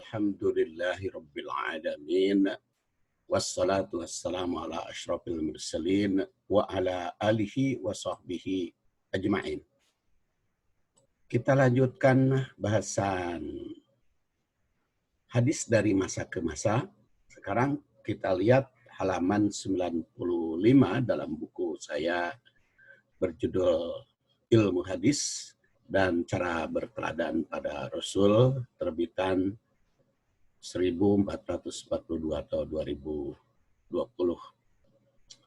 Alhamdulillahi Rabbil Alamin. Wassalatu wassalamu ala ashrafil mursalin wa ala alihi wa sahbihi ajma'in. Kita lanjutkan bahasan hadis dari masa ke masa. Sekarang kita lihat halaman 95 dalam buku saya berjudul Ilmu Hadis dan Cara Berteladan pada Rasul, terbitan 1442 atau 2020.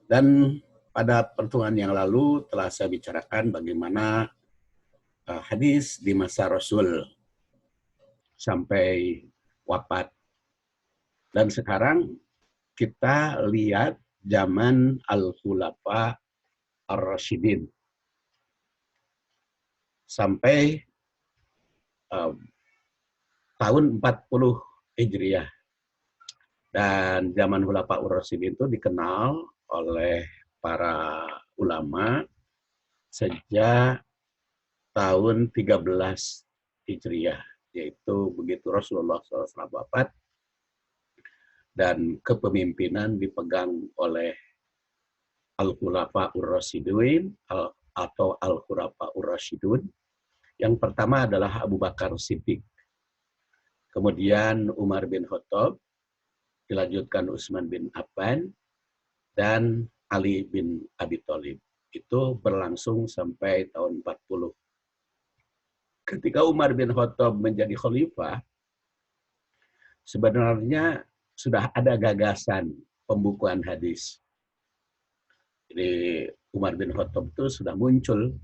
Dan pada pertemuan yang lalu telah saya bicarakan bagaimana hadis di masa Rasul sampai wafat. Dan sekarang kita lihat zaman Al-Khulafa Ar-Rasyidin sampai tahun 40 Hijriah. Dan zaman Khulafa Ar-Rasyidin itu dikenal oleh para ulama sejak tahun 13 Hijriah, yaitu begitu Rasulullah SAW wafat dan kepemimpinan dipegang oleh Al-Khulafa Ar-Rasyidin atau Al-Khulafa Ar-Rasyidun. Yang pertama adalah Abu Bakar Siddiq, kemudian Umar bin Khattab, dilanjutkan Utsman bin Affan, dan Ali bin Abi Thalib. Itu berlangsung sampai tahun 40. Ketika Umar bin Khattab menjadi khalifah, sebenarnya sudah ada gagasan pembukuan hadis. Jadi Umar bin Khattab itu sudah muncul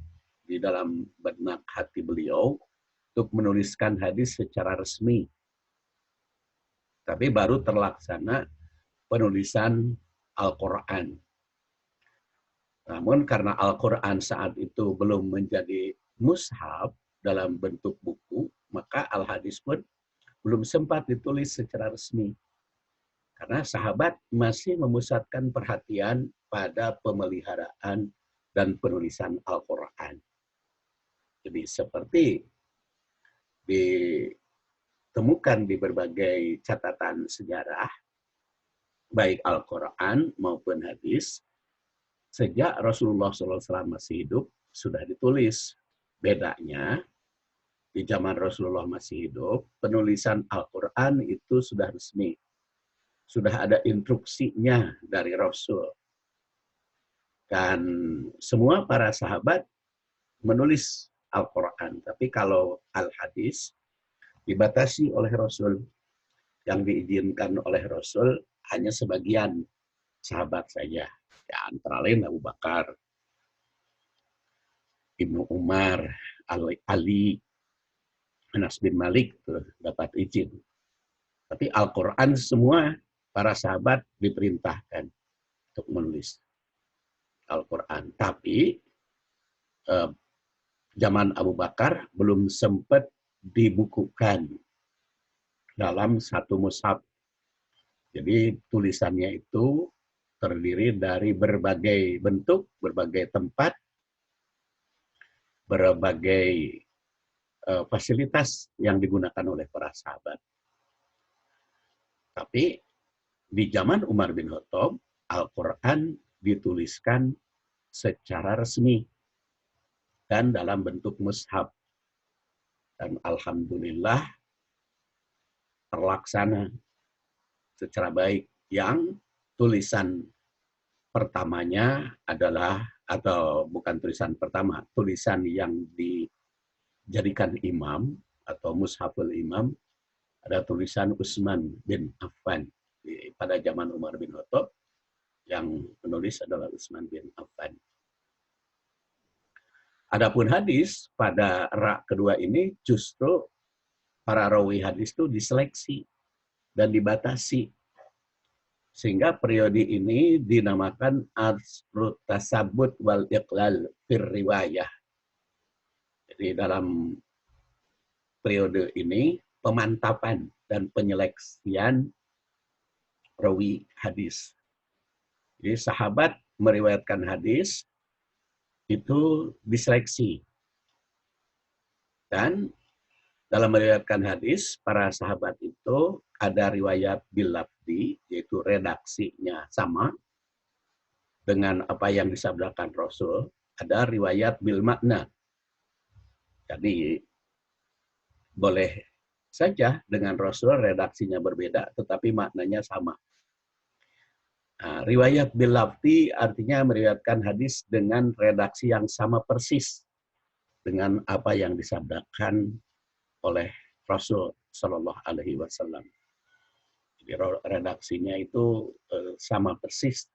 di dalam benak hati beliau untuk menuliskan hadis secara resmi. Tapi baru terlaksana penulisan Al-Quran. Namun karena Al-Quran saat itu belum menjadi mushaf dalam bentuk buku, maka Al-Hadis pun belum sempat ditulis secara resmi. Karena sahabat masih memusatkan perhatian pada pemeliharaan dan penulisan Al-Quran. Jadi seperti ditemukan di berbagai catatan sejarah, baik Al-Quran maupun hadis, sejak Rasulullah SAW masih hidup, sudah ditulis. Bedanya, di zaman Rasulullah masih hidup, penulisan Al-Quran itu sudah resmi. Sudah ada instruksinya dari Rasul. Dan semua para sahabat menulis Al-Quran. Tapi kalau Al-Hadis dibatasi oleh Rasul. Yang diizinkan oleh Rasul hanya sebagian sahabat saja. Ya, antara lain Abu Bakar, Ibnu Umar, Ali, Anas bin Malik dapat izin. Tapi Al-Quran semua para sahabat diperintahkan untuk menulis Al-Quran. Tapi zaman Abu Bakar belum sempat dibukukan dalam satu mushaf. Jadi tulisannya itu terdiri dari berbagai bentuk, berbagai tempat, berbagai fasilitas yang digunakan oleh para sahabat. Tapi di zaman Umar bin Khattab, Al-Quran dituliskan secara resmi dan dalam bentuk mushaf. Dan alhamdulillah terlaksana secara baik. Yang tulisan pertamanya adalah, atau bukan tulisan pertama, tulisan yang dijadikan imam atau mushaful imam, ada tulisan Utsman bin Affan. Pada zaman Umar bin Khattab, yang menulis adalah Utsman bin Affan. Adapun hadis, pada rak kedua ini justru para rawi hadis itu diseleksi dan dibatasi. Sehingga periode ini dinamakan asrut tasabut wal iqlal fir riwayah. Jadi dalam periode ini pemantapan dan penyeleksian rawi hadis. Jadi sahabat meriwayatkan hadis itu diseleksi. Dan Dalam meriwayatkan hadis, para sahabat itu ada riwayat bil lafzi, yaitu redaksinya sama dengan apa yang disabdakan Rasul. Ada riwayat bil makna. Jadi boleh saja dengan Rasul redaksinya berbeda, tetapi maknanya sama. Nah, riwayat bil lafzi artinya meriwayatkan hadis dengan redaksi yang sama persis dengan apa yang disabdakan oleh Rasul Shallallahu Alaihi Wasallam. Jadi redaksinya itu sama persis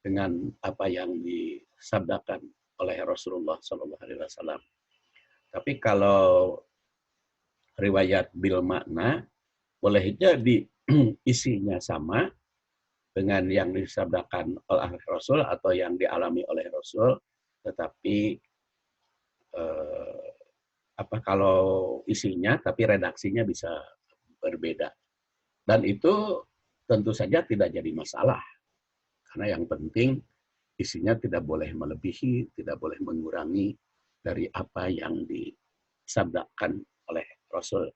dengan apa yang disabdakan oleh Rasulullah Shallallahu Alaihi Wasallam. Tapi kalau riwayat bil makna boleh jadi isinya sama dengan yang disabdakan oleh Rasul atau yang dialami oleh Rasul, tetapi kalau isinya tapi redaksinya bisa berbeda. Dan itu tentu saja tidak jadi masalah. Karena yang penting isinya tidak boleh melebihi, tidak boleh mengurangi dari apa yang disabdakan oleh Rasul.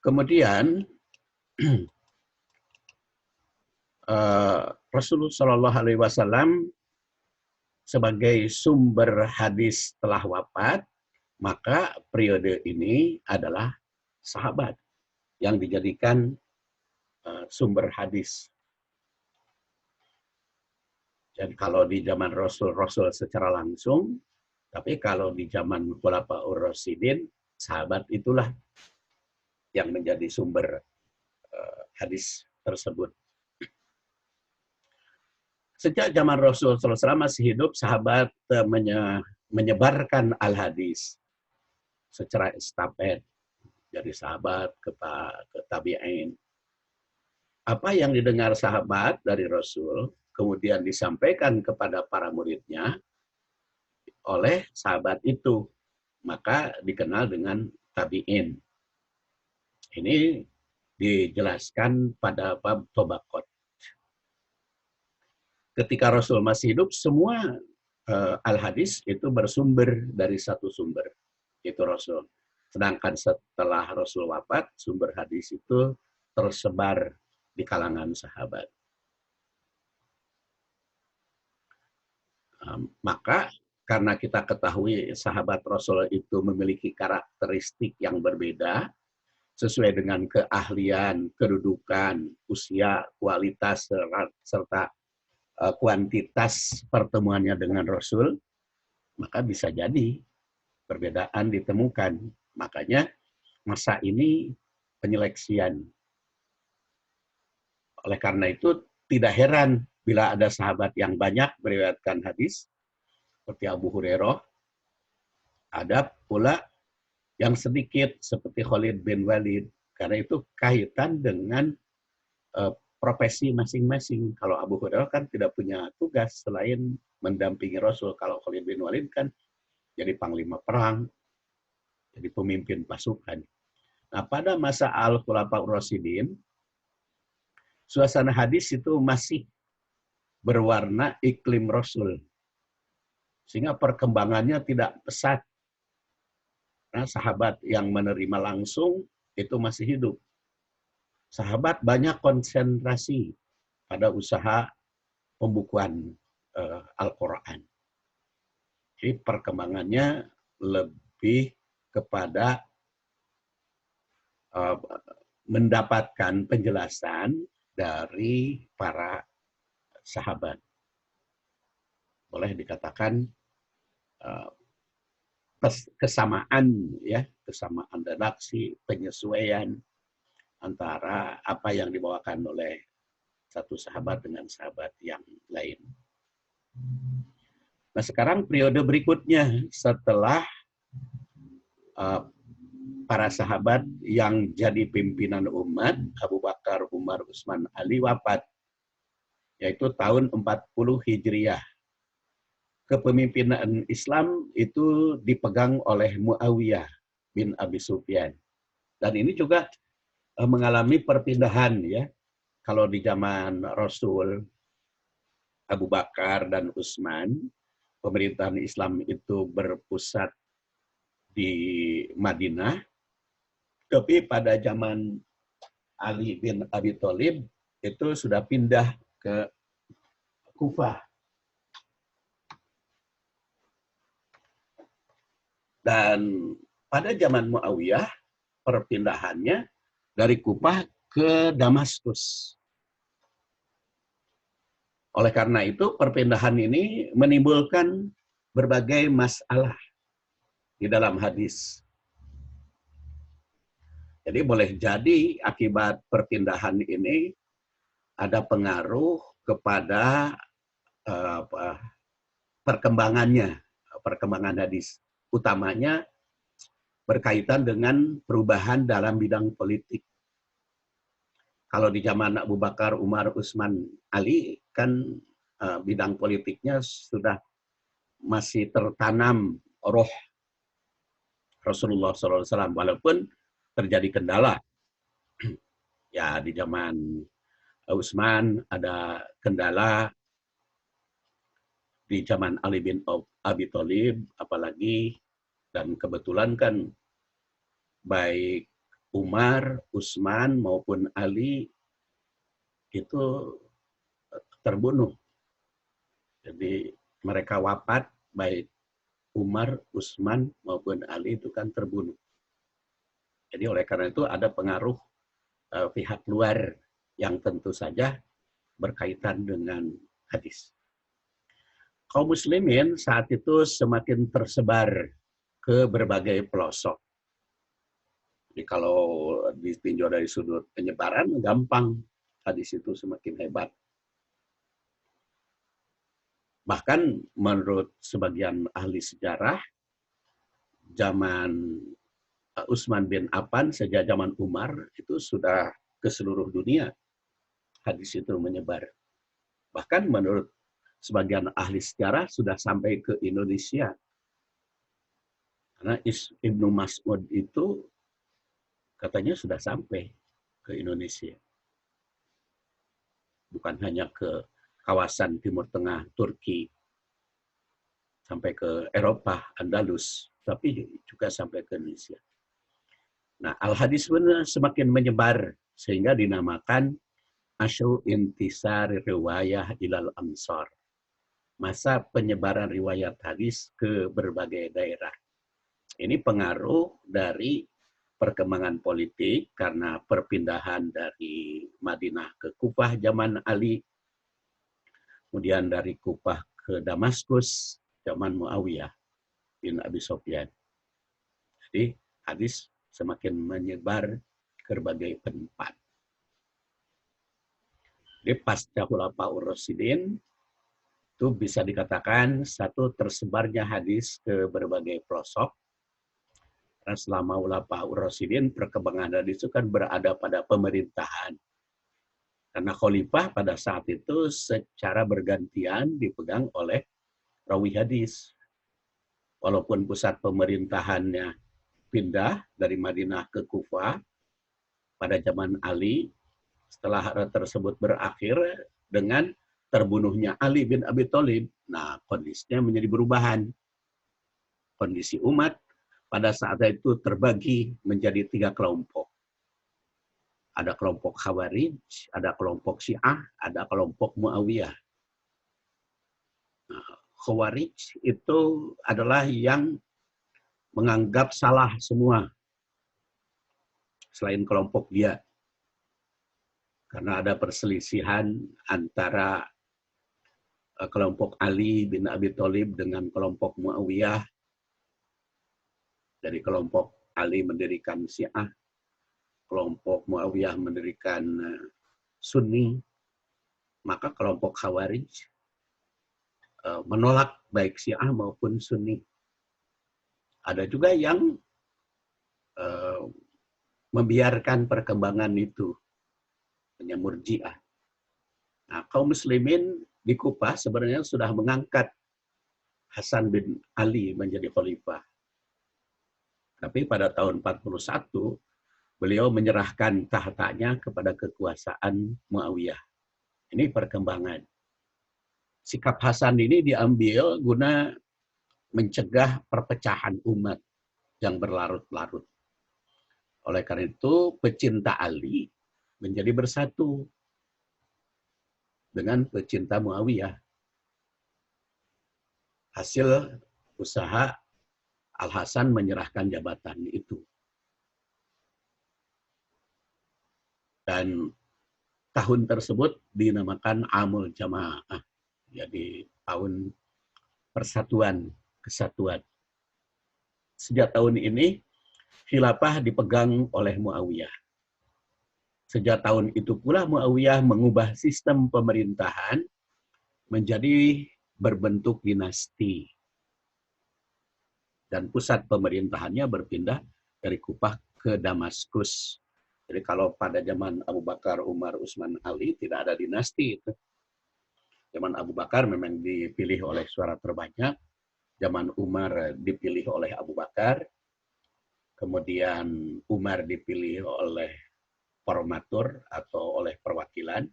Kemudian Rasulullah Shallallahu Alaihi Wasallam sebagai sumber hadis telah wafat, maka periode ini adalah sahabat yang dijadikan sumber hadis. Jadi kalau di zaman Rasul secara langsung, tapi kalau di zaman Khulafaur Rasyidin, sahabat itulah yang menjadi sumber hadis tersebut. Sejak zaman Rasul SAW masih hidup, sahabat menyebarkan al-hadis secara estafet dari sahabat ke tabi'in. Apa yang didengar sahabat dari Rasul, kemudian disampaikan kepada para muridnya oleh sahabat itu, maka dikenal dengan tabi'in. Ini dijelaskan pada bab Tobaqot. Ketika Rasul masih hidup, semua al-hadis itu bersumber dari satu sumber, yaitu Rasul. Sedangkan setelah Rasul wafat, sumber hadis itu tersebar di kalangan sahabat. Maka karena kita ketahui sahabat Rasul itu memiliki karakteristik yang berbeda, sesuai dengan keahlian, kedudukan, usia, kualitas, serta kuantitas pertemuannya dengan Rasul, maka bisa jadi perbedaan ditemukan. Makanya masa ini penyeleksian. Oleh karena itu tidak heran bila ada sahabat yang banyak meriwayatkan hadis seperti Abu Hurairah, ada pula yang sedikit seperti Khalid bin Walid, karena itu kaitan dengan profesi masing-masing. Kalau Abu Hurairah kan tidak punya tugas selain mendampingi Rasul. Kalau Khalid bin Walid kan jadi panglima perang, jadi pemimpin pasukan. Nah, pada masa Al-Khulafaur Rasyidin, suasana hadis itu masih berwarna iklim Rasul. Sehingga perkembangannya tidak pesat. Nah, sahabat yang menerima langsung itu masih hidup. Sahabat banyak konsentrasi pada usaha pembukuan Al-Quran. Jadi perkembangannya lebih kepada mendapatkan penjelasan dari para sahabat. Boleh dikatakan kesamaan, ya, kesamaan redaksi, penyesuaian antara apa yang dibawakan oleh satu sahabat dengan sahabat yang lain. Nah, sekarang periode berikutnya setelah para sahabat yang jadi pimpinan umat, Abu Bakar, Umar, Utsman, Ali wafat, yaitu tahun 40 Hijriah. Kepemimpinan Islam itu dipegang oleh Muawiyah bin Abi Sufyan. Dan ini juga mengalami perpindahan, ya. Kalau di zaman Rasul, Abu Bakar dan Utsman, pemerintahan Islam itu berpusat di Madinah, tapi pada zaman Ali bin Abi Thalib itu sudah pindah ke Kufah. Dan pada zaman Muawiyah, perpindahannya dari Kufah ke Damaskus. Oleh karena itu, perpindahan ini menimbulkan berbagai masalah di dalam hadis. Jadi boleh jadi akibat perpindahan ini ada pengaruh kepada perkembangan hadis, utamanya berkaitan dengan perubahan dalam bidang politik. Kalau di zaman Abu Bakar, Umar, Utsman, Ali, kan bidang politiknya sudah masih tertanam roh Rasulullah SAW, walaupun terjadi kendala. Ya, di zaman Utsman ada kendala, di zaman Ali bin Abi Thalib apalagi, dan kebetulan kan baik Umar, Utsman maupun Ali itu terbunuh. Jadi mereka wafat, baik Umar, Utsman maupun Ali itu kan terbunuh. Jadi oleh karena itu ada pengaruh pihak luar yang tentu saja berkaitan dengan hadis. Kaum muslimin saat itu semakin tersebar ke berbagai pelosok. Jadi kalau ditinjau dari sudut penyebaran, gampang, hadis itu semakin hebat. Bahkan menurut sebagian ahli sejarah, zaman Utsman bin Affan sejak zaman Umar itu sudah ke seluruh dunia hadis itu menyebar. Bahkan menurut sebagian ahli sejarah sudah sampai ke Indonesia. Karena Ibnu Mas'ud itu katanya sudah sampai ke Indonesia. Bukan hanya ke kawasan Timur Tengah, Turki, sampai ke Eropa, Andalus, tapi juga sampai ke Indonesia. Nah, al-hadis semakin menyebar sehingga dinamakan Asyru intisar riwayah ilal ansar. Masa penyebaran riwayat hadis ke berbagai daerah. Ini pengaruh dari perkembangan politik karena perpindahan dari Madinah ke Kufah zaman Ali, kemudian dari Kufah ke Damaskus zaman Muawiyah bin Abi Sufyan. Jadi hadis semakin menyebar ke berbagai tempat. Di pasca Khulafaur Rasyidin itu bisa dikatakan satu tersebarnya hadis ke berbagai pelosok. Karena selama Khulafaur Rasyidin perkembangan hadis itu kan berada pada pemerintahan. Karena khalifah pada saat itu secara bergantian dipegang oleh rawi hadis. Walaupun pusat pemerintahannya pindah dari Madinah ke Kufah pada zaman Ali, setelah hal tersebut berakhir dengan terbunuhnya Ali bin Abi Thalib, nah kondisinya menjadi perubahan. Kondisi umat pada saat itu terbagi menjadi 3 kelompok. Ada kelompok Khawarij, ada kelompok Syiah, ada kelompok Muawiyah. Nah, Khawarij itu adalah yang menganggap salah semua selain kelompok dia. Karena ada perselisihan antara kelompok Ali bin Abi Thalib dengan kelompok Muawiyah. Dari kelompok Ali mendirikan Syiah, kelompok Muawiyah mendirikan Sunni, maka kelompok Khawarij menolak baik Syiah maupun Sunni. Ada juga yang membiarkan perkembangan itu, hanya Murji'ah. Nah, kaum muslimin di Kufah sebenarnya sudah mengangkat Hasan bin Ali menjadi khalifah. Tapi pada tahun 41, beliau menyerahkan tahtanya kepada kekuasaan Muawiyah. Ini perkembangan. Sikap Hasan ini diambil guna mencegah perpecahan umat. yang berlarut-larut. Oleh karena itu, pecinta Ali menjadi bersatu dengan pecinta Muawiyah. Hasil usaha Al-Hasan menyerahkan jabatan itu. Dan tahun tersebut dinamakan Amul Jamaah. Jadi tahun persatuan, kesatuan. Sejak tahun ini, khilafah dipegang oleh Muawiyah. Sejak tahun itu pula Muawiyah mengubah sistem pemerintahan menjadi berbentuk dinasti. Dan pusat pemerintahannya berpindah dari Kufah ke Damaskus. Jadi kalau pada zaman Abu Bakar, Umar, Utsman, Ali tidak ada dinasti itu. Zaman Abu Bakar memang dipilih oleh suara terbanyak. Zaman Umar dipilih oleh Abu Bakar. Kemudian Umar dipilih oleh formatur atau oleh perwakilan.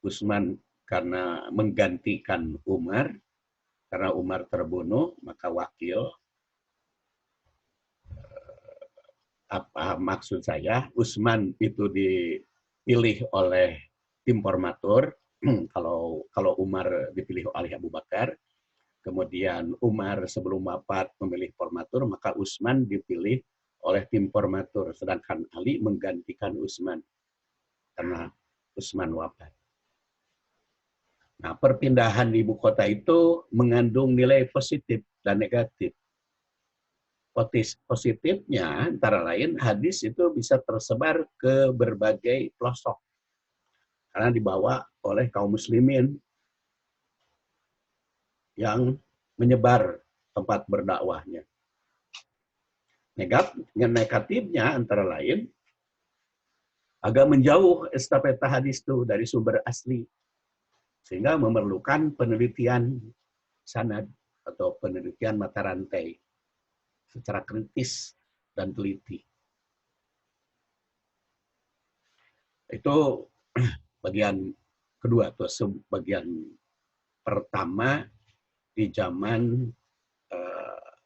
Utsman karena menggantikan Umar, karena Umar terbunuh, maka wakil. Apa maksud saya? Utsman itu dipilih oleh tim formatur. Kalau Umar dipilih oleh Abu Bakar, kemudian Umar sebelum wafat memilih formatur, maka Utsman dipilih oleh tim formatur, sedangkan Ali menggantikan Utsman karena Utsman wafat. Nah, perpindahan ibu kota itu mengandung nilai positif dan negatif. Positifnya antara lain hadis itu bisa tersebar ke berbagai pelosok karena dibawa oleh kaum muslimin yang menyebar tempat berdakwahnya. Negatifnya antara lain agak menjauh estafeta hadis itu dari sumber asli, sehingga memerlukan penelitian sanad atau penelitian mata rantai secara kritis dan teliti. Itu bagian kedua atau bagian pertama di zaman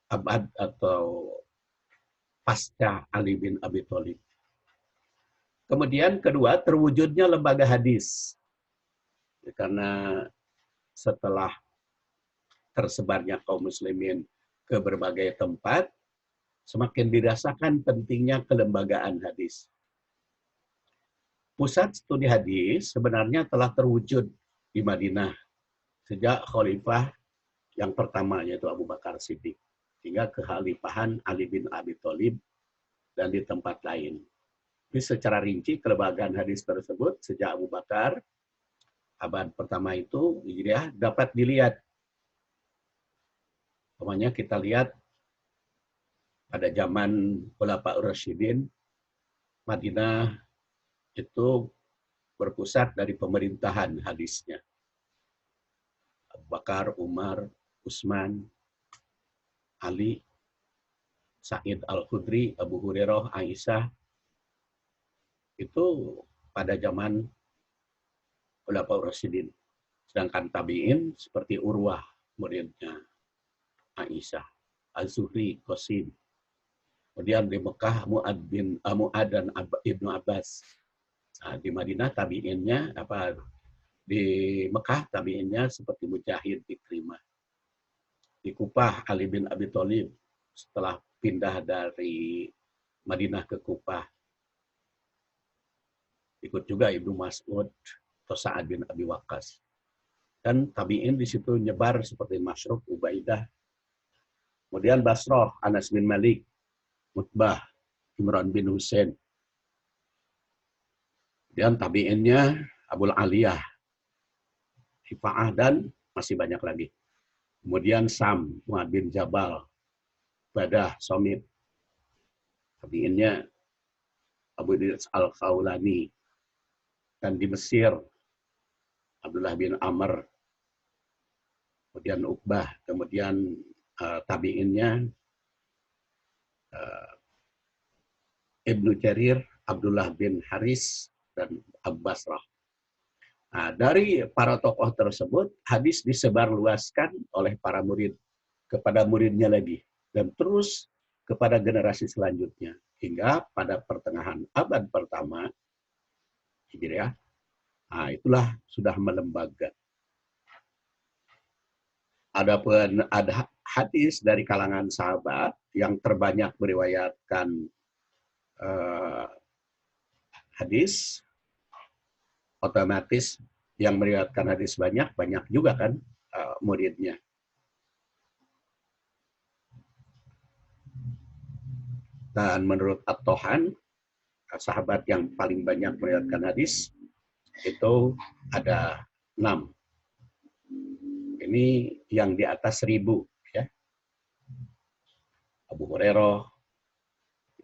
abad atau pasca Ali bin Abi Thalib. Kemudian kedua, terwujudnya lembaga hadis. Karena setelah tersebarnya kaum muslimin ke berbagai tempat, semakin dirasakan pentingnya kelembagaan hadis. Pusat studi hadis sebenarnya telah terwujud di Madinah sejak khalifah yang pertama, yaitu Abu Bakar Siddiq, hingga kekhalifahan Ali bin Abi Thalib dan di tempat lain. Jadi secara rinci kelembagaan hadis tersebut sejak Abu Bakar abad pertama itu Hijriah dapat dilihat. Namanya kita lihat pada zaman Khulafaur Rasyidin, Madinah itu berpusat dari pemerintahan hadisnya. Abu Bakar, Umar, Utsman, Ali, Sa'id Al-Khudri, Abu Hurairah, Aisyah, itu pada zaman Khulafaur Rasyidin. Sedangkan tabi'in seperti Urwah, muridnya Aisyah, Az-Zuhri, Qasim. Kemudian di Mekah Mu'ad dan Ibnu Abbas. Nah, di Madinah tabi'innya di Mekah tabi'innya seperti Mujahid, Ikrimah. Di Kufah Ali bin Abi Thalib setelah pindah dari Madinah ke Kufah. Ikut juga Ibnu Mas'ud atau Sa'ad bin Abi Waqqas. Dan tabi'in di situ nyebar seperti Masruq, Ubaidah. Kemudian Basrah, Anas bin Malik, Mutbah, Imran bin Husain. Kemudian tabi'innya Abul Aliyah, Rifa'ah, dan masih banyak lagi. Kemudian Sam, Mu'ad bin Jabal, Badah, Somit. Tabi'innya Abu Idris Al-Khawlani. Dan di Mesir, Abdullah bin Amr, kemudian Uqbah, kemudian tabi'innya Ibnu Jarir, Abdullah bin Haris, dan Abu Basrah. Nah, dari para tokoh tersebut, hadis disebarluaskan oleh para murid kepada muridnya lagi. Dan terus kepada generasi selanjutnya. Hingga pada pertengahan abad pertama Hijriah, nah itulah sudah melembaga. Adapun ada hadis dari kalangan sahabat yang terbanyak meriwayatkan hadis, otomatis yang meriwayatkan hadis banyak juga kan muridnya. Dan menurut At-Tohan, sahabat yang paling banyak meriwayatkan hadis itu ada 6. Ini yang di atas 1000 ya. Abu Hurairah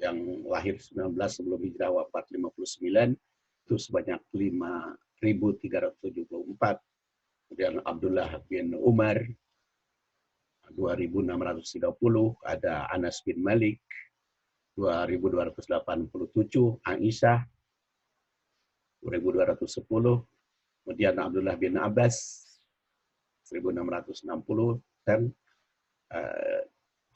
yang lahir 19 sebelum hijrah, wafat 59, itu sebanyak 5.374. Kemudian Abdullah bin Umar 2.630, ada Anas bin Malik 2.287, Aisyah 2.210, kemudian Abdullah bin Abbas 1.660, dan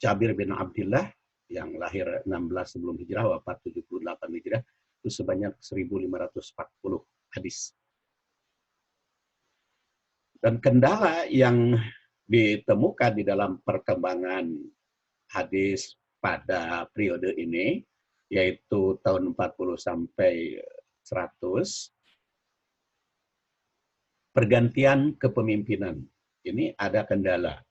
Jabir bin Abdullah yang lahir 16 sebelum hijrah, wafat 78 hijrah, itu sebanyak 1.540 hadis. Dan kendala yang ditemukan di dalam perkembangan hadis pada periode ini, yaitu tahun 40 sampai 100, pergantian kepemimpinan. Ini ada kendala.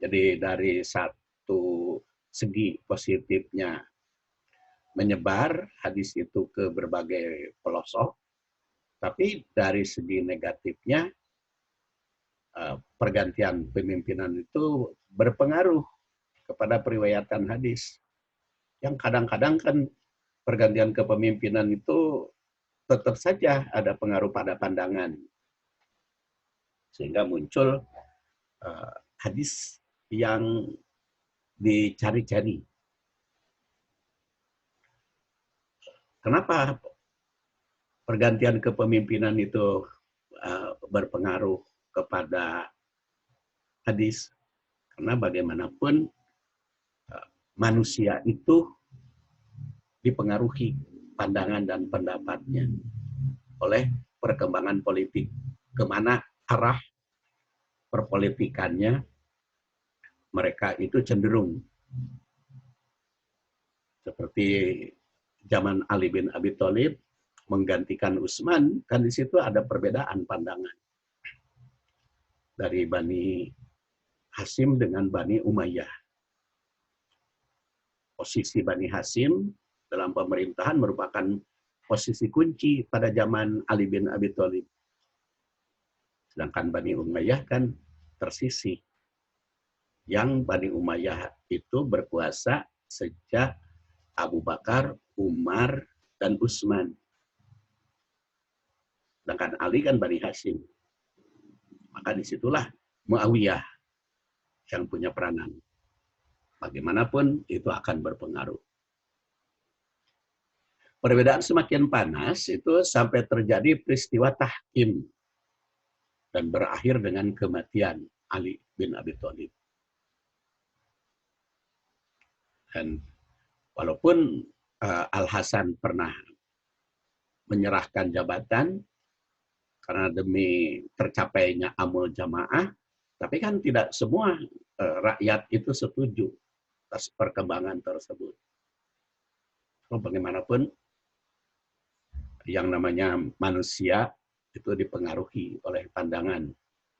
Jadi dari satu segi positifnya menyebar hadis itu ke berbagai pelosok, tapi dari segi negatifnya pergantian pemimpinan itu berpengaruh kepada periwayatan hadis. Yang kadang-kadang kan pergantian kepemimpinan itu tetap saja ada pengaruh pada pandangan. Sehingga muncul hadis yang dicari-cari. Kenapa pergantian kepemimpinan itu berpengaruh kepada hadis? Karena bagaimanapun manusia itu dipengaruhi pandangan dan pendapatnya oleh perkembangan politik. Kemana arah perpolitikannya mereka itu cenderung. Seperti zaman Ali bin Abi Thalib menggantikan Utsman, kan di situ ada perbedaan pandangan dari Bani Hasyim dengan Bani Umayyah. Posisi Bani Hasyim dalam pemerintahan merupakan posisi kunci pada zaman Ali bin Abi Thalib. Sedangkan Bani Umayyah kan tersisih. Yang Bani Umayyah itu berkuasa sejak Abu Bakar, Umar, dan Utsman. Sedangkan Ali kan Bani Hasyim. Maka disitulah Muawiyah yang punya peranan. Bagaimanapun itu akan berpengaruh. Perbedaan semakin panas itu sampai terjadi peristiwa tahkim dan berakhir dengan kematian Ali bin Abi Thalib. Dan walaupun Al-Hasan pernah menyerahkan jabatan karena demi tercapainya amul jamaah, tapi kan tidak semua rakyat itu setuju atas perkembangan tersebut. Bagaimanapun yang namanya manusia itu dipengaruhi oleh pandangan,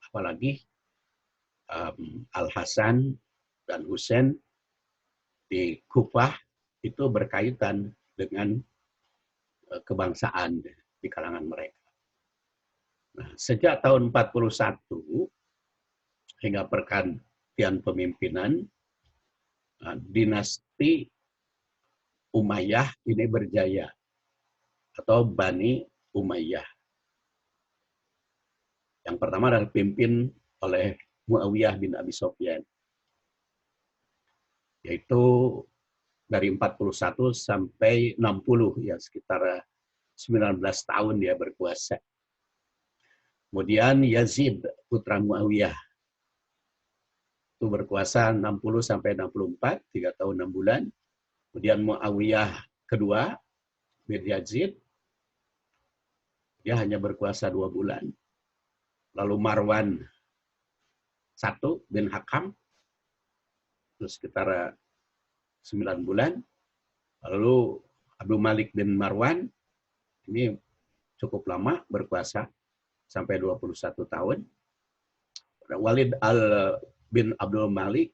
apalagi Al-Hasan dan Husain di Kufah itu berkaitan dengan kebangsaan di kalangan mereka. Nah, sejak tahun 41 hingga pergantian pemimpinan, dinasti Umayyah ini berjaya, atau Bani Umayyah. Yang pertama adalah dipimpin oleh Muawiyah bin Abi Sufyan, yaitu dari 41 sampai 60, ya sekitar 19 tahun dia berkuasa. Kemudian Yazid putra Muawiyah itu berkuasa 60 sampai 64, 3 tahun 6 bulan. Kemudian Muawiyah kedua bin Yazid, dia hanya berkuasa 2 bulan. Lalu Marwan satu bin Hakam, terus sekitar 9 bulan. Lalu Abdul Malik bin Marwan, ini cukup lama berkuasa, sampai 21 tahun. Walid bin Abdul Malik,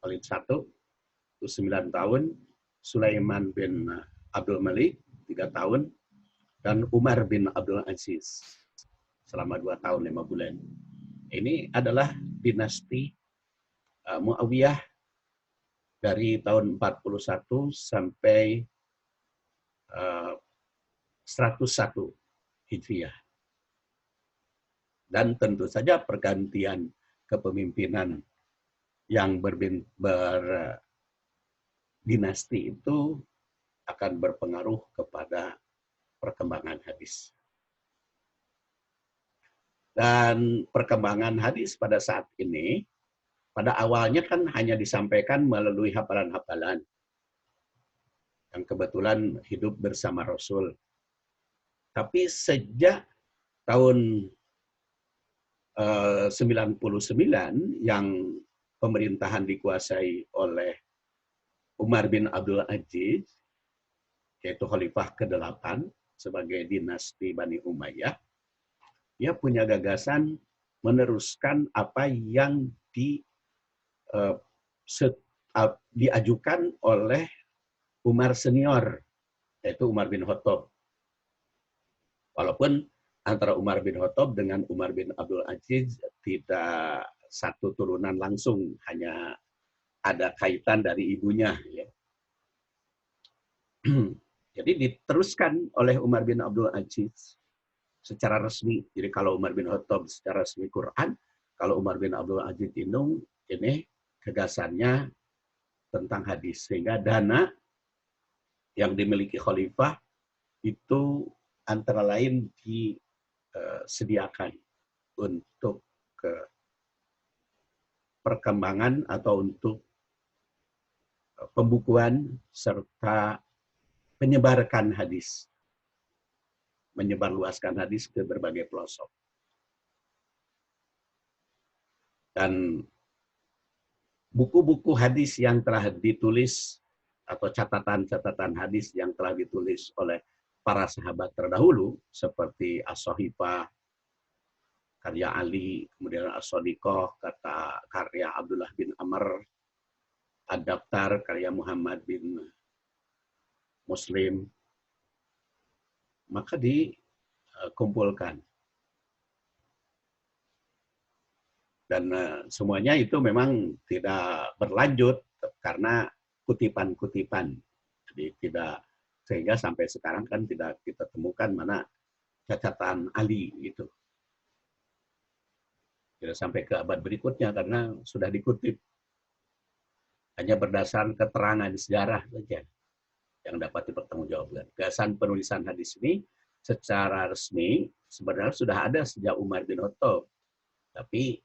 Walid satu, itu 9 tahun. Sulaiman bin Abdul Malik, 3 tahun. Dan Umar bin Abdul Aziz, selama 2 tahun 5 bulan. Ini adalah dinasti Muawiyah dari tahun 41 sampai 101 Hijriah. Dan tentu saja pergantian kepemimpinan yang berdinasti itu akan berpengaruh kepada perkembangan hadis. Dan perkembangan hadis pada saat ini, pada awalnya kan hanya disampaikan melalui hafalan-hafalan yang kebetulan hidup bersama Rasul. Tapi sejak tahun 99 yang pemerintahan dikuasai oleh Umar bin Abdul Aziz, yaitu Khalifah ke-8 sebagai dinasti Bani Umayyah, dia punya gagasan meneruskan apa yang diajukan oleh Umar senior, yaitu Umar bin Khattab. Walaupun antara Umar bin Khattab dengan Umar bin Abdul Aziz tidak satu turunan langsung, hanya ada kaitan dari ibunya. Ya. Jadi diteruskan oleh Umar bin Abdul Aziz secara resmi. Jadi kalau Umar bin Khattab secara resmi Quran, kalau Umar bin Abdul Aziz ini gagasannya tentang hadis. Sehingga dana yang dimiliki khalifah itu antara lain disediakan untuk perkembangan atau untuk pembukuan serta menyebarkan hadis. Menyebarluaskan hadis ke berbagai pelosok. Dan buku-buku hadis yang telah ditulis atau catatan-catatan hadis yang telah ditulis oleh para sahabat terdahulu seperti As-Sahifah karya Ali, kemudian As-Sadiqah karya Abdullah bin Amr, Ad-Daftar karya Muhammad bin Muslim, maka dikumpulkan. Dan semuanya itu memang tidak berlanjut karena kutipan-kutipan. Jadi tidak, sehingga sampai sekarang kan tidak kita temukan mana catatan Ali itu. Tidak sampai ke abad berikutnya karena sudah dikutip. Hanya berdasarkan keterangan sejarah saja yang dapat dipertanggungjawabkan. Gagasan penulisan hadis ini secara resmi sebenarnya sudah ada sejak Umar bin Khattab, tapi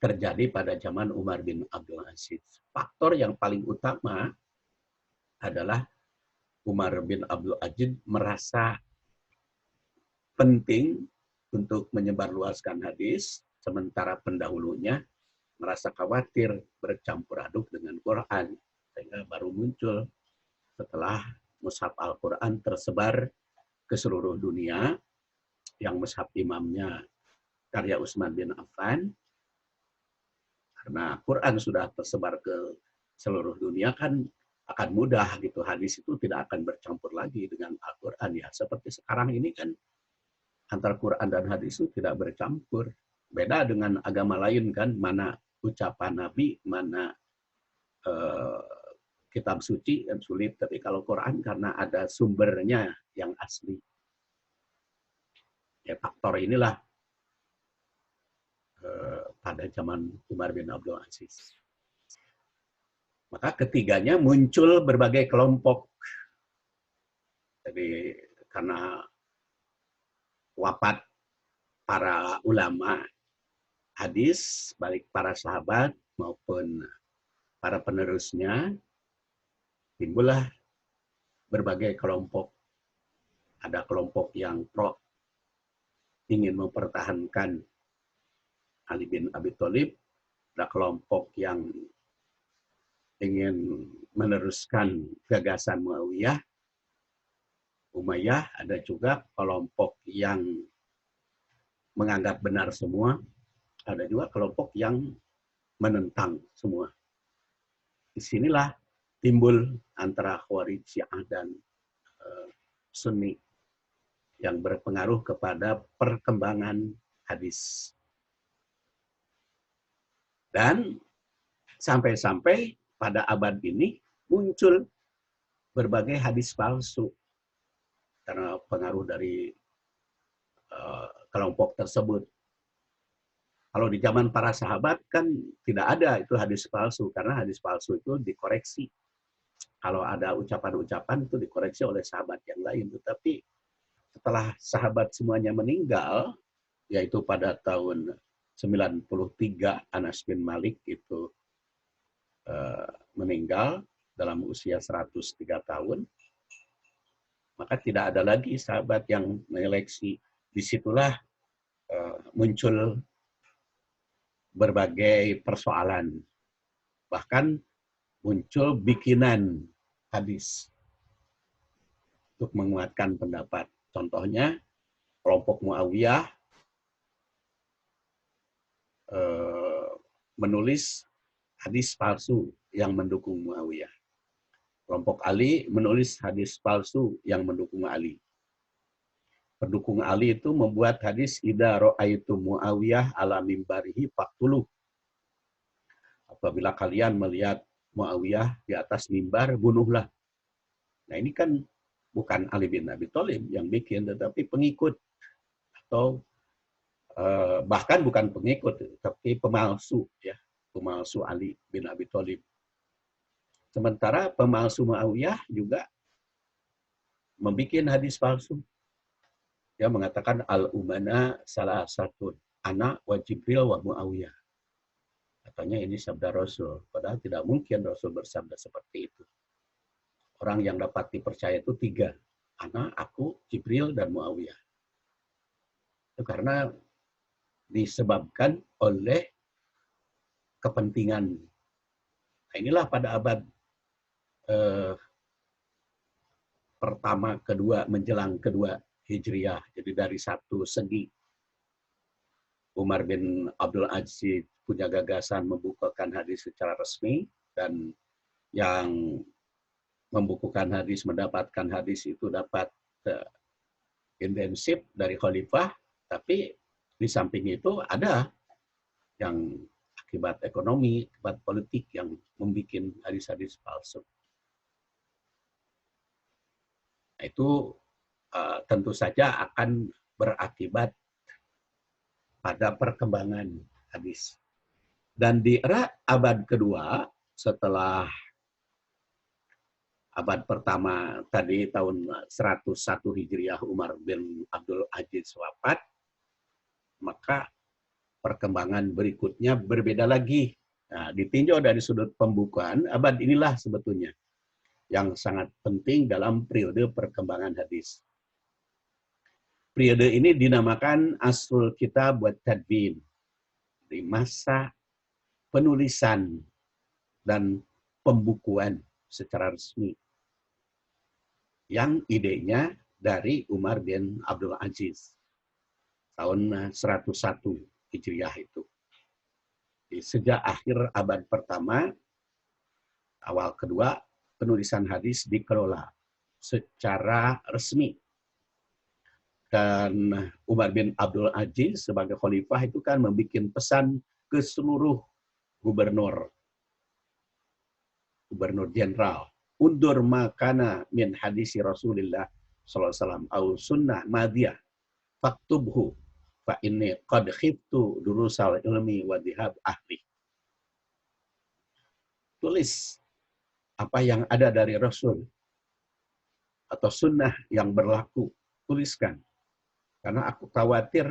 terjadi pada zaman Umar bin Abdul Aziz. Faktor yang paling utama adalah Umar bin Abdul Aziz merasa penting untuk menyebarluaskan hadis, sementara pendahulunya merasa khawatir bercampur aduk dengan Quran, sehingga baru muncul setelah mushaf Al-Quran tersebar ke seluruh dunia, yang mushaf imamnya karya Utsman bin Affan. Karena Quran sudah tersebar ke seluruh dunia, kan akan mudah gitu, hadis itu tidak akan bercampur lagi dengan Al-Quran. Ya, seperti sekarang ini kan antara Quran dan hadis itu tidak bercampur. Beda dengan agama lain kan, mana ucapan Nabi, mana kitab suci yang sulit, tapi kalau Quran karena ada sumbernya yang asli. Ya, faktor inilah pada zaman Umar bin Abdul Aziz. Maka ketiganya muncul berbagai kelompok. Jadi karena wafat para ulama hadis, baik para sahabat maupun para penerusnya, timbullah berbagai kelompok. Ada kelompok yang pro ingin mempertahankan Ali bin Abi Thalib, ada kelompok yang ingin meneruskan gagasan Muawiyah, Umayyah, ada juga kelompok yang menganggap benar semua, ada juga kelompok yang menentang semua. Disinilah timbul antara Khawarij, Syiah, dan Sunni yang berpengaruh kepada perkembangan hadis. Dan sampai-sampai pada abad ini muncul berbagai hadis palsu karena pengaruh dari kelompok tersebut. Kalau di zaman para sahabat kan tidak ada itu hadis palsu, karena hadis palsu itu dikoreksi. Kalau ada ucapan-ucapan itu dikoreksi oleh sahabat yang lain. Tetapi setelah sahabat semuanya meninggal, yaitu pada tahun 93 Anas bin Malik itu meninggal dalam usia 103 tahun, maka tidak ada lagi sahabat yang menyeleksi. Disitulah muncul berbagai persoalan. Bahkan muncul bikinan hadis untuk menguatkan pendapat. Contohnya, kelompok Muawiyah menulis hadis palsu yang mendukung Muawiyah. Kelompok Ali menulis hadis palsu yang mendukung Ali. Pendukung Ali itu membuat hadis idza ra'aitu Muawiyah ala mimbarihi faqtuluh. Apabila kalian melihat Muawiyah di atas mimbar, bunuhlah. Nah, ini kan bukan Ali bin Abi Thalib yang bikin, tetapi pengikut atau bahkan bukan pengikut, tapi pemalsu, ya, pemalsu Ali bin Abi Thalib. Sementara pemalsu Muawiyah juga membikin hadis palsu. Dia mengatakan al-umana salah satu anak wa Jibril wa Muawiyah. Katanya ini sabda Rasul, padahal tidak mungkin Rasul bersabda seperti itu. Orang yang dapat dipercaya itu 3, anak, aku, Jibril, dan Muawiyah. Itu karena disebabkan oleh kepentingan. Nah, inilah pada abad pertama, kedua, menjelang kedua Hijriah. Jadi dari satu segi, Umar bin Abdul Aziz punya gagasan membukukan hadis secara resmi, dan yang membukukan hadis, mendapatkan hadis itu dapat intensif dari khalifah, tapi di samping itu ada yang akibat ekonomi, akibat politik yang membuat hadis-hadis palsu. Nah, itu tentu saja akan berakibat pada perkembangan hadis. Dan di era abad kedua, setelah abad pertama tadi tahun 101 Hijriah Umar bin Abdul Aziz wafat, maka perkembangan berikutnya berbeda lagi. Nah, ditinjau dari sudut pembukaan, abad inilah sebetulnya yang sangat penting dalam periode perkembangan hadis. Periode ini dinamakan Asrul Kitab wa Tadwin, di masa penulisan dan pembukuan secara resmi, yang idenya dari Umar bin Abdul Aziz tahun 101 Hijriah itu. Sejak akhir abad pertama, awal kedua, penulisan hadis dikelola secara resmi. Dan Umar bin Abdul Aziz sebagai khalifah itu kan membuat pesan ke seluruh gubernur jenderal, undur makana min hadisi Rasulullah sallallahu alaihi wasallam au sunnah madiyah faktubhu fa inni qad khiftu durusal ilmi wa dhihab ahli. Tulis apa yang ada dari Rasul atau sunnah yang berlaku, tuliskan. Karena aku khawatir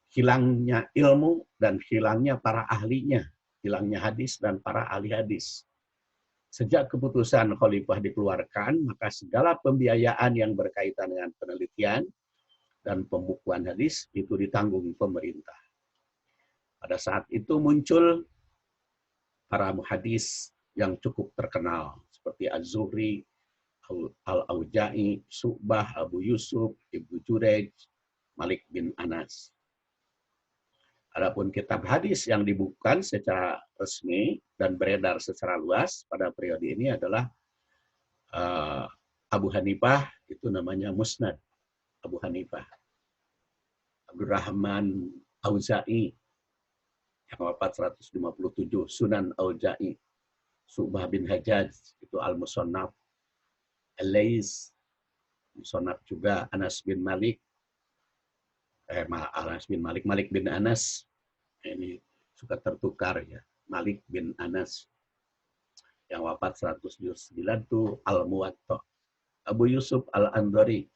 hilangnya ilmu dan hilangnya para ahlinya, hilangnya hadis dan para ahli hadis. Sejak keputusan khalifah dikeluarkan, maka segala pembiayaan yang berkaitan dengan penelitian dan pembukuan hadis itu ditanggung pemerintah. Pada saat itu muncul para muhadis yang cukup terkenal seperti Az-Zuhri, Al-Auza'i, Syu'bah, Abu Yusuf, Ibnu Jurayj, Malik bin Anas. Adapun kitab hadis yang dibukukan secara resmi dan beredar secara luas pada periode ini adalah Abu Hanifah, itu namanya Musnad Abu Hanifah. Abdurrahman Auza'i yang wafat 157, Sunan Auza'i. Syu'bah bin Hajjaj, itu Al-Musannaf. Al-Lais, Musannaf juga. Anas bin Malik, Malik bin Anas, ini suka tertukar ya, Malik bin Anas yang wafat 179 itu Al-Muwatta. Abu Yusuf Al-Andari,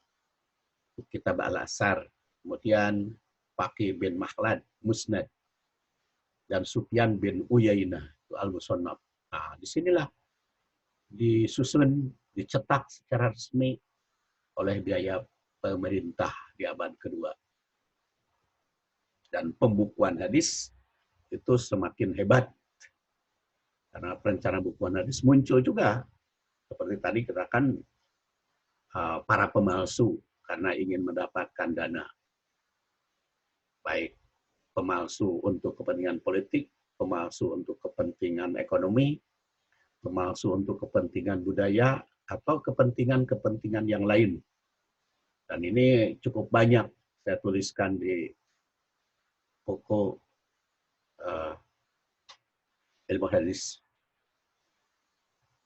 kitab Al-Asar. Kemudian Faqih bin Makhlad, Musnad. Dan Sufyan bin Uyainah, itu Al-Musannaf. Nah, disinilah disusun, dicetak secara resmi oleh biaya pemerintah di abad kedua. Dan pembukuan hadis itu semakin hebat. Karena perencanaan bukuan hadis muncul juga. Seperti tadi katakan para pemalsu karena ingin mendapatkan dana. Baik pemalsu untuk kepentingan politik, pemalsu untuk kepentingan ekonomi, pemalsu untuk kepentingan budaya, atau kepentingan-kepentingan yang lain. Dan ini cukup banyak saya tuliskan di buku ilmu hadis.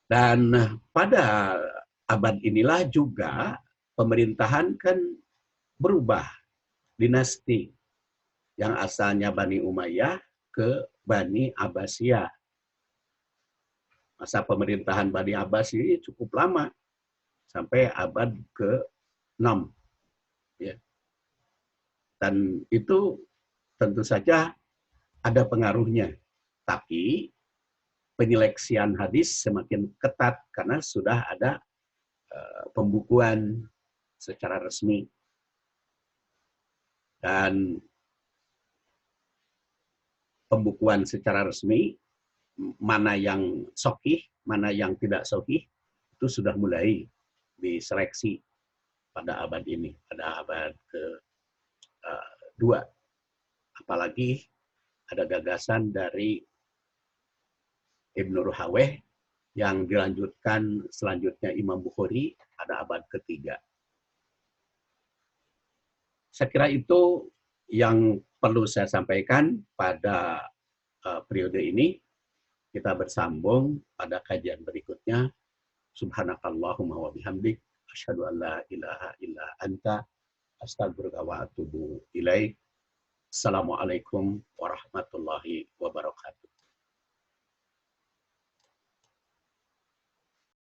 Dan pada abad inilah juga pemerintahan kan berubah dinasti yang asalnya Bani Umayyah ke Bani Abbasiyah. Masa pemerintahan Bani Abbas ini cukup lama, sampai abad ke-6. Ya. Dan itu tentu saja ada pengaruhnya. Tapi penyeleksian hadis semakin ketat karena sudah ada pembukuan secara resmi. Dan pembukuan secara resmi, mana yang sahih, mana yang tidak sahih, itu sudah mulai diseleksi pada abad ini, pada abad ke-2. Apalagi ada gagasan dari Ibnu Ruhaweh yang dilanjutkan selanjutnya Imam Bukhari pada abad ke-3. Saya kira itu yang perlu saya sampaikan pada periode ini. Kita bersambung pada kajian berikutnya. Subhanakallahumma wa bihamdik, asyhadu an la ilaha illa anta, astaghfiruka wa atubu ilaik. Assalamualaikum warahmatullahi wabarakatuh.